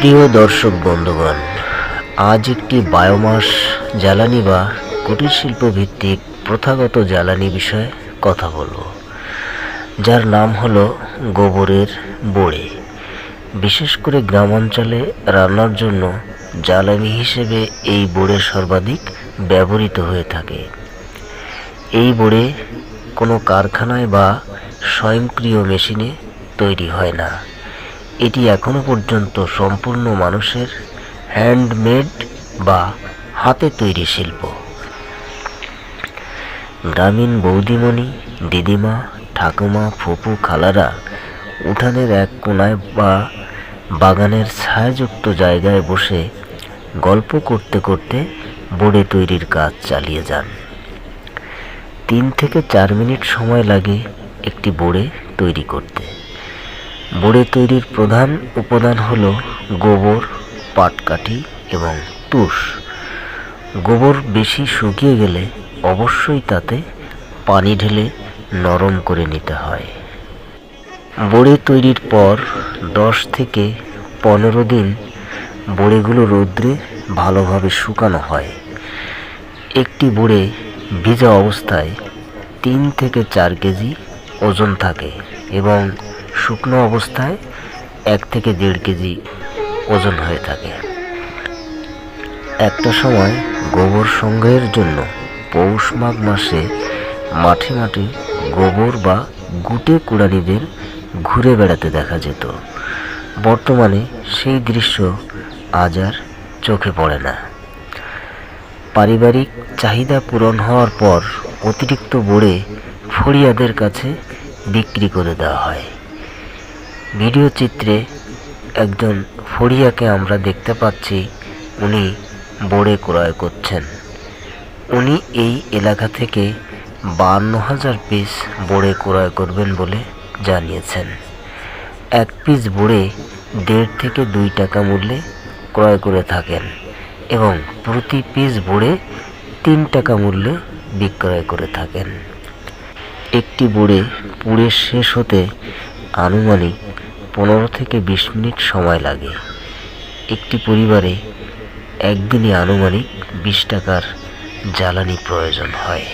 প্রিয় দর্শক বন্ধুগণ, আজ একটি বায়োমাস জ্বালানি বা কুটির শিল্প ভিত্তিক প্রথাগত জ্বালানি বিষয়ে কথা বলব, যার নাম হলো গোবরের বড়ে। বিশেষ করে গ্রামাঞ্চলে রান্নার জন্য জ্বালানি হিসেবে এই বড়ে সর্বাধিক ব্যবহৃত হয়ে থাকে। এই বড়ে কোনো কারখানায় বা স্বয়ংক্রিয় মেশিনে তৈরি হয় না। এটি এখনো পর্যন্ত সম্পূর্ণ মানুষের হ্যান্ডমেড বা হাতে তৈরি শিল্প। গ্রামীণ বৌদিমণি, দিদিমা, ঠাকুমা, ফুপু, খালারা উঠানের এক কোনায় বা বাগানের ছায়াযুক্ত জায়গায় বসে গল্প করতে করতে বড়ে তৈরির কাজ চালিয়ে যান। 3 থেকে 4 মিনিট সময় লাগে একটি বড়ে তৈরি করতে। বড়ে তৈরির প্রধান উপাদান হল গোবর, পাটকাঠি এবং তুষ। গোবর বেশি শুকিয়ে গেলে অবশ্যই তাতে পানি ঢেলে নরম করে নিতে হয়। বড়ে তৈরির পর 10 থেকে 15 দিন বড়েগুলো রৌদ্রে ভালোভাবে শুকানো হয়। একটি বড়ে ভিজা অবস্থায় 3 থেকে 4 কেজি ওজন থাকে এবং শুকনো অবস্থায় 1 থেকে 1.5 কেজি ওজন হয়ে থাকে। একটা সময় গোবর সংগ্রহের জন্য পৌষ মাঘ মাসে মাঠে মাঠে গোবর বা গুটে কুড়ানিদের ঘুরে বেড়াতে দেখা যেত। বর্তমানে সেই দৃশ্য আজ আর চোখে পড়ে না। পারিবারিক চাহিদা পূরণ হওয়ার পর অতিরিক্ত বড়ে ফড়িয়াদের কাছে বিক্রি করে দেওয়া হয়। ভিডিও চিত্রে একজন ফড়িয়াকে আমরা দেখতে পাচ্ছি, উনি বড়ে ক্রয় করছেন। উনি এই এলাকা থেকে 52,000 পিস বড়ে ক্রয় করবেন বলে জানিয়েছেন। 1 পিস বড়ে 1.5 থেকে 2 টাকা মূল্যে ক্রয় করে থাকেন এবং প্রতি পিস বড়ে 3 টাকা মূল্যে বিক্রয় করে থাকেন। একটি বড়ে পুড়ে শেষ হতে আনুমানিক 15 থেকে 20 মিনিট সময় লাগে। একটি পরিবারে একদিনে আনুমানিক 20 টাকার জ্বালানি প্রয়োজন হয়।